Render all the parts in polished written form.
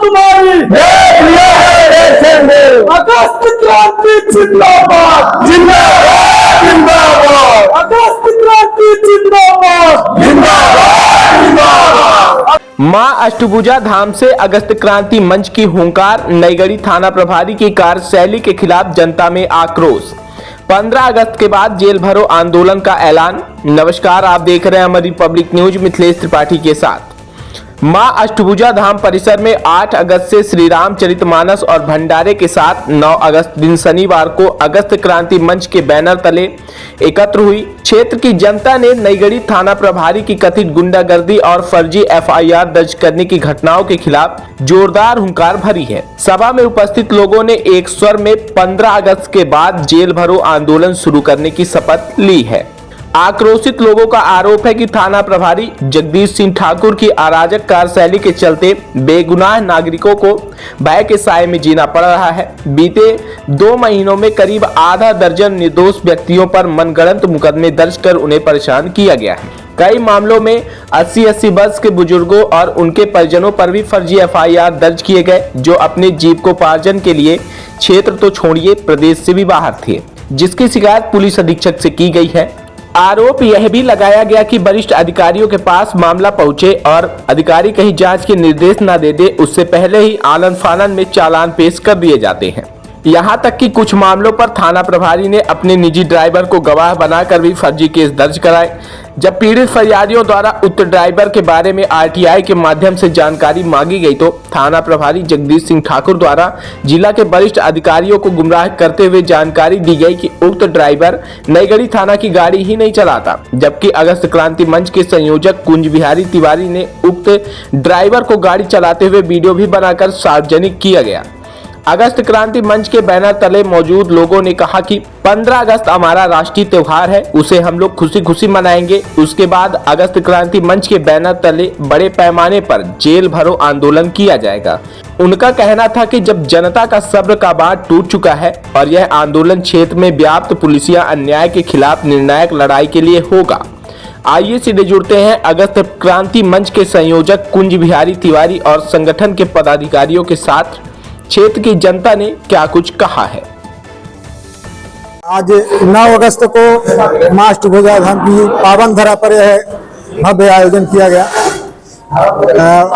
तुम्हारी अगस्त क्रांति जिंदाबाद जिंदाबाद जिंदाबाद, अगस्त क्रांति जिंदाबाद जिंदाबाद जिंदाबाद। मां अष्टभुजा धाम से अगस्त क्रांति मंच की हुंकार, नईगढ़ी थाना प्रभारी की कार्यशैली के खिलाफ जनता में आक्रोश। 15 अगस्त के बाद जेल भरो आंदोलन का ऐलान। नमस्कार, आप देख रहे हैं हमारी पब्लिक न्यूज मिथिलेश त्रिपाठी के साथ। मां अष्टभुजा धाम परिसर में 8 अगस्त से श्री रामचरितमानस और भंडारे के साथ 9 अगस्त दिन शनिवार को अगस्त क्रांति मंच के बैनर तले एकत्र हुई। क्षेत्र की जनता ने नईगढ़ी थाना प्रभारी की कथित गुंडागर्दी और फर्जी एफआईआर दर्ज करने की घटनाओं के खिलाफ जोरदार हुंकार भरी है। सभा में उपस्थित लोगों ने एक स्वर में 15 अगस्त के बाद जेल भरो आंदोलन शुरू करने की शपथ ली है। आक्रोशित लोगों का आरोप है कि थाना प्रभारी जगदीश सिंह ठाकुर की अराजक कार्यशैली के चलते बेगुनाह नागरिकों को भय के साए में जीना पड़ रहा है। बीते 2 महीनों में करीब आधा दर्जन निर्दोष व्यक्तियों पर मनगढ़ंत मुकदमे दर्ज कर उन्हें परेशान किया गया है। कई मामलों में 80-80 वर्ष के बुजुर्गों और उनके परिजनों पर भी फर्जी एफआईआर दर्ज किए गए, जो अपने जीविकोपार्जन के लिए क्षेत्र तो छोड़िए प्रदेश से भी बाहर थे, जिसकी शिकायत पुलिस अधीक्षक से की गई है। आरोप यह भी लगाया गया कि वरिष्ठ अधिकारियों के पास मामला पहुंचे और अधिकारी कहीं जांच के निर्देश न दे दे, उससे पहले ही आनन फानन में चालान पेश कर दिए जाते हैं। यहां तक कि कुछ मामलों पर थाना प्रभारी ने अपने निजी ड्राइवर को गवाह बनाकर भी फर्जी केस दर्ज कराए। जब पीड़ित फरियादियों द्वारा उक्त ड्राइवर के बारे में आरटीआई के माध्यम से जानकारी मांगी गई तो थाना प्रभारी जगदीश सिंह ठाकुर द्वारा जिला के वरिष्ठ अधिकारियों को गुमराह करते हुए जानकारी दी गई कि उक्त ड्राइवर नईगढ़ी थाना की गाड़ी ही नहीं चलाता, जबकि अगस्त क्रांति मंच के संयोजक कुंज बिहारी तिवारी ने उक्त ड्राइवर को गाड़ी चलाते हुए वीडियो भी बनाकर सार्वजनिक किया गया। अगस्त क्रांति मंच के बैनर तले मौजूद लोगों ने कहा कि 15 अगस्त हमारा राष्ट्रीय त्योहार है, उसे हम लोग खुशी खुशी मनाएंगे। उसके बाद अगस्त क्रांति मंच के बैनर तले बड़े पैमाने पर जेल भरो आंदोलन किया जाएगा। उनका कहना था कि जब जनता का सब्र का बांध टूट चुका है और यह आंदोलन क्षेत्र में व्याप्त पुलिसिया अन्याय के खिलाफ निर्णायक लड़ाई के लिए होगा। आइए सीधे जुड़ते हैं अगस्त क्रांति मंच के संयोजक कुंज बिहारी तिवारी और संगठन के पदाधिकारियों के साथ। क्षेत्र की जनता ने क्या कुछ कहा है। आज 9 अगस्त को मां अष्टभुजा धाम की पावन धरा पर यह भव्य आयोजन किया गया,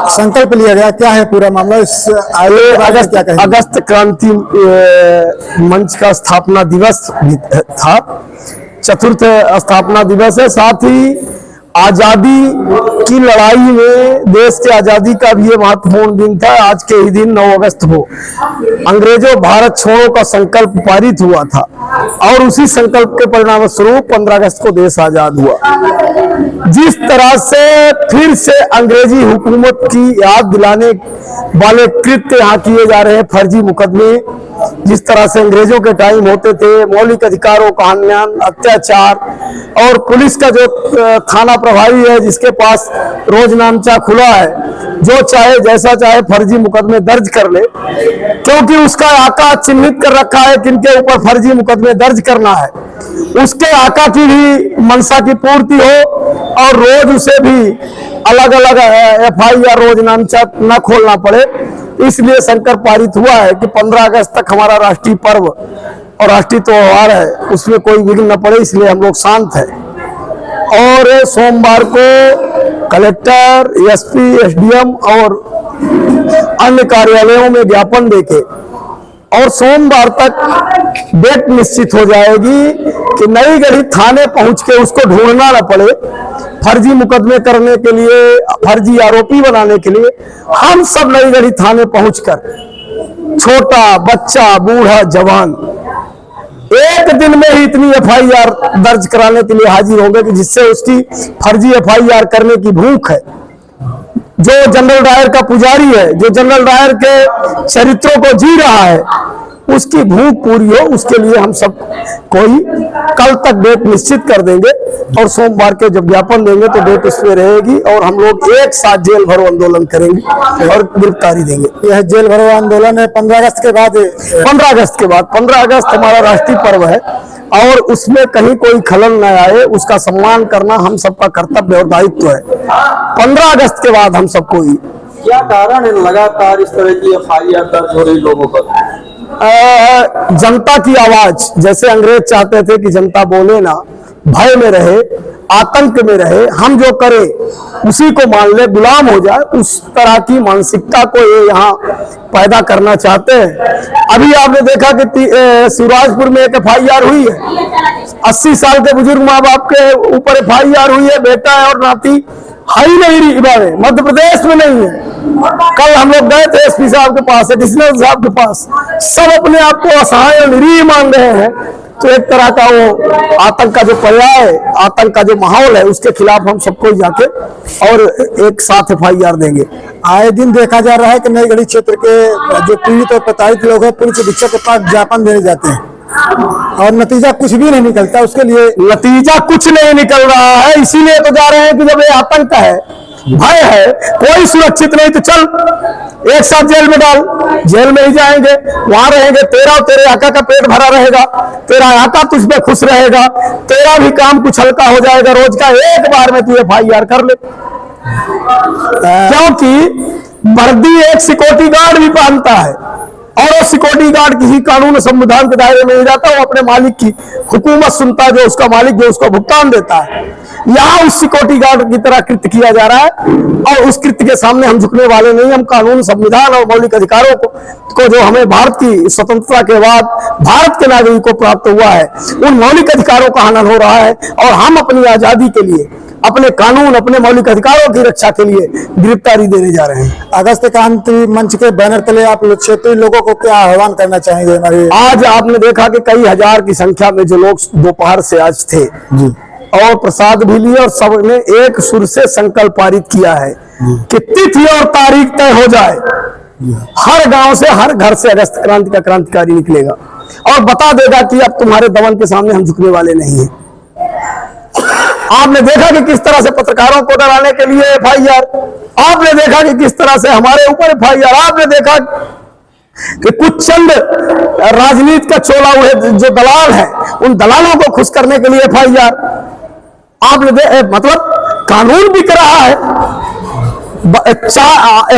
संकल्प लिया गया। क्या है पूरा मामला इस आयोजन? क्या कहें? अगस्त क्रांति मंच का स्थापना दिवस था, 4th स्थापना दिवस है। साथ ही आजादी की लड़ाई में देश के आजादी का भी ये महत्वपूर्ण दिन था। आज के ही दिन 9 अगस्त को अंग्रेजों भारत छोड़ो का संकल्प पारित हुआ था और उसी संकल्प के परिणाम स्वरूप 15 अगस्त को देश आजाद हुआ। जिस तरह से फिर से अंग्रेजी हुकूमत की याद दिलाने वाले कृत्य यहाँ किए जा रहे हैं, फर्जी मुकदमे, जिस तरह से अंग्रेजों के टाइम होते थे, मौलिक अधिकारों का हनन, अत्याचार, और पुलिस का जो थाना प्रभारी है जिसके पास रोजनामचा खुला है, जो चाहे जैसा चाहे फर्जी मुकदमे दर्ज कर ले, क्योंकि उसका आका चिन्हित कर रखा है किनके ऊपर फर्जी मुकदमे दर्ज करना है। उसके आका की भी मंशा की पूर्ति हो और रोज उसे भी अलग अलग एफआईआर रोजनामचा न खोलना पड़े, इसलिए संकल्प पारित हुआ है कि 15 अगस्त तक हमारा राष्ट्रीय पर्व और राष्ट्रीय त्योहार है, उसमें कोई विघ्न न पड़े, इसलिए हम लोग शांत हैं। और सोमवार को कलेक्टर, एसपी, एसडीएम और अन्य कार्यालयों में ज्ञापन देके और सोमवार तक डेट निश्चित हो जाएगी कि नईगढ़ी थाने पहुंच के उसको ढूंढना न पड़े। फर्जी मुकदमे करने के लिए, फर्जी आरोपी बनाने के लिए हम सब नईगढ़ी थाने पहुंचकर छोटा बच्चा, बूढ़ा, जवान एक दिन में ही इतनी एफआईआर दर्ज कराने के लिए हाजिर होंगे कि जिससे उसकी फर्जी एफआईआर करने की भूख है। जो जनरल डायर का पुजारी है, जो जनरल डायर के चरित्रों को जी रहा है, उसकी भूख पूरी हो, उसके लिए हम सब कोई कल तक डेट निश्चित कर देंगे और सोमवार के जब ज्ञापन देंगे तो डेट उसमें रहेगी और हम लोग एक साथ जेल भरो आंदोलन करेंगे और गिरफ्तारी देंगे। यह जेल भरो आंदोलन है 15 अगस्त के बाद। 15 अगस्त के बाद 15 अगस्त हमारा राष्ट्रीय पर्व है और उसमें कहीं कोई खलल न आए, उसका सम्मान करना हम सबका कर्तव्य और दायित्व है। 15 अगस्त के बाद हम सब कोई क्या कारण है लगातार इस तरह की FIR दर्ज हो रही लोगों पर? जनता की आवाज, जैसे अंग्रेज चाहते थे कि जनता बोले ना, भय में रहे, आतंक में रहे, हम जो करें उसी को मान ले, गुलाम हो जाए, उस तरह की मानसिकता को ये यहाँ पैदा करना चाहते हैं। अभी आपने देखा कि शिवराजपुर में एक FIR हुई है, 80 साल के बुजुर्ग माँ बाप के ऊपर FIR हुई है, बेटा है और नाती है ही नहीं रीवा में, मध्य प्रदेश में नहीं है। कल हम लोग गए थे SP साहब के पास, एडिशनल साहब के पास, सब अपने आप को असहाय और निरीह मान रहे हैं। तो एक तरह का वो आतंक का जो पर्याय, आतंक का जो माहौल है, उसके खिलाफ हम सबको जाके और एक साथ FIR देंगे। आए दिन देखा जा रहा है कि नईगढ़ी क्षेत्र के जो पीड़ित और प्रताड़ित लोग हैं पुलिस अधीक्षक के पास ज्ञापन देने जाते हैं और नतीजा कुछ भी नहीं निकलता। उसके लिए नतीजा कुछ नहीं निकल रहा है, इसीलिए तो जा रहे हैं कि जब ये आतंक है, भय है, कोई सुरक्षित नहीं, तो चल एक साथ जेल में डाल, जेल में ही जाएंगे, वहां रहेंगे, तेरा और तेरे आका का पेट भरा रहेगा, तेरा आका तुझ पे खुश रहेगा, तेरा भी काम कुछ हल्का हो जाएगा, रोज का एक बार में तू FIR कर ले। क्योंकि वर्दी एक सिक्योरिटी गार्ड भी पहनता है और वो सिक्योरिटी गार्ड किसी कानून संविधान के दायरे में नहीं जाता, वो अपने मालिक की हुकूमत सुनता है, जो उसका मालिक जो उसको भुगतान देता है। यहाँ उस सिक्योरिटी गार्ड की तरह कृत्य किया जा रहा है और उस कृत्य के सामने हम झुकने वाले नहीं। हम कानून, संविधान और मौलिक अधिकारों को जो हमें भारत की स्वतंत्रता के बाद भारत के नागरिक को प्राप्त हुआ है, उन मौलिक अधिकारों का हनन हो रहा है और हम अपनी आजादी के लिए, अपने कानून, अपने मौलिक अधिकारों की रक्षा के लिए गिरफ्तारी देने जा रहे हैं। अगस्त क्रांति मंच के बैनर तले आप क्षेत्रीय लोगों को क्या आह्वान करना चाहेंगे? आज आपने देखा कि कई हजार की संख्या में जो लोग दोपहर से आज थे जी, और प्रसाद भी लिए और सबने एक सुर से संकल्प पारित किया है कि तिथि और तारीख तय हो जाए, हर गांव से, हर घर से अगस्त क्रांति का क्रांतिकारी निकलेगा और बता देगा कि अब तुम्हारे दमन के सामने हम झुकने वाले नहीं हैं। आपने देखा कि किस तरह से पत्रकारों को डराने के लिए FIR, आपने देखा कि किस तरह से हमारे ऊपर FIR, आपने देखा कि कुछ चंद राजनीति का चोला हुए जो दलाल है, उन दलालों को खुश करने के लिए FIR। आपने मतलब कानून बिक रहा है।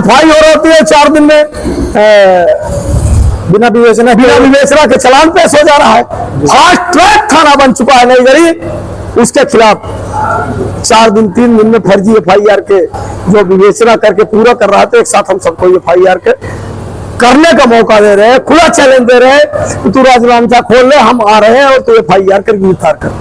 FIR होती है 4 दिन में, बिना विवेचना के चालान पेश हो जा रहा है। फास्ट ट्रैक थाना बन चुका है नईगढ़ी, उसके खिलाफ 4 दिन 3 दिन में फर्जी FIR के जो विवेचना करके पूरा कर रहा था, एक साथ हम सबको FIR के करने का मौका दे रहे हैं, खुला चैलेंज दे रहे हैं। तू राजनामचा खोल ले, हम आ रहे हैं और तू FIR कर गिरफ्तार कर।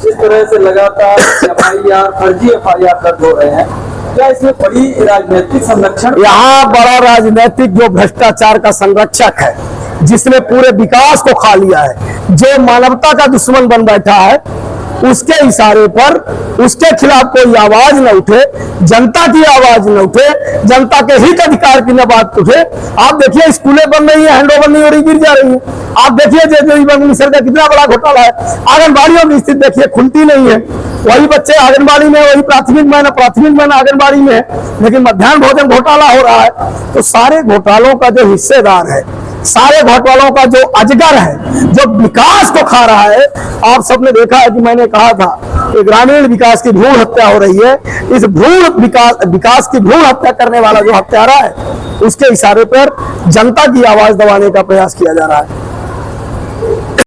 इस तरह से लगातार FIR, फर्जी FIR दर्ज हो रहे हैं, क्या इसमें बड़ी राजनीतिक संरक्षण? यहाँ बड़ा राजनीतिक जो भ्रष्टाचार का संरक्षक है, जिसने पूरे विकास को खा लिया है, जो मानवता का दुश्मन बन बैठा है, उसके इशारे पर उसके खिलाफ कोई आवाज न उठे, जनता की आवाज न उठे, जनता के हित अधिकार की न बात उठे। आप देखिए स्कूलें बन रही है, हैंडओवर नहीं हो रही, गिर जा रही है। आप देखिए मिसर का कितना बड़ा घोटाला है। आंगनबाड़ियों की स्थिति देखिए, खुलती नहीं है, वही बच्चे आंगनबाड़ी में, वही प्राथमिक में आंगनबाड़ी में है, लेकिन मध्याह्न भोजन घोटाला हो रहा है। तो सारे घोटालों का जो हिस्सेदार है, सारे घोटालों का जो अजगर है, जो विकास को खा रहा है, आप सबने देखा है कि मैंने कहा था कि ग्रामीण विकास की भ्रूण हत्या हो रही है। इस भ्रूण विकास की भ्रूण हत्या करने वाला जो हत्यारा है, उसके इशारे पर जनता की आवाज दबाने का प्रयास किया जा रहा है।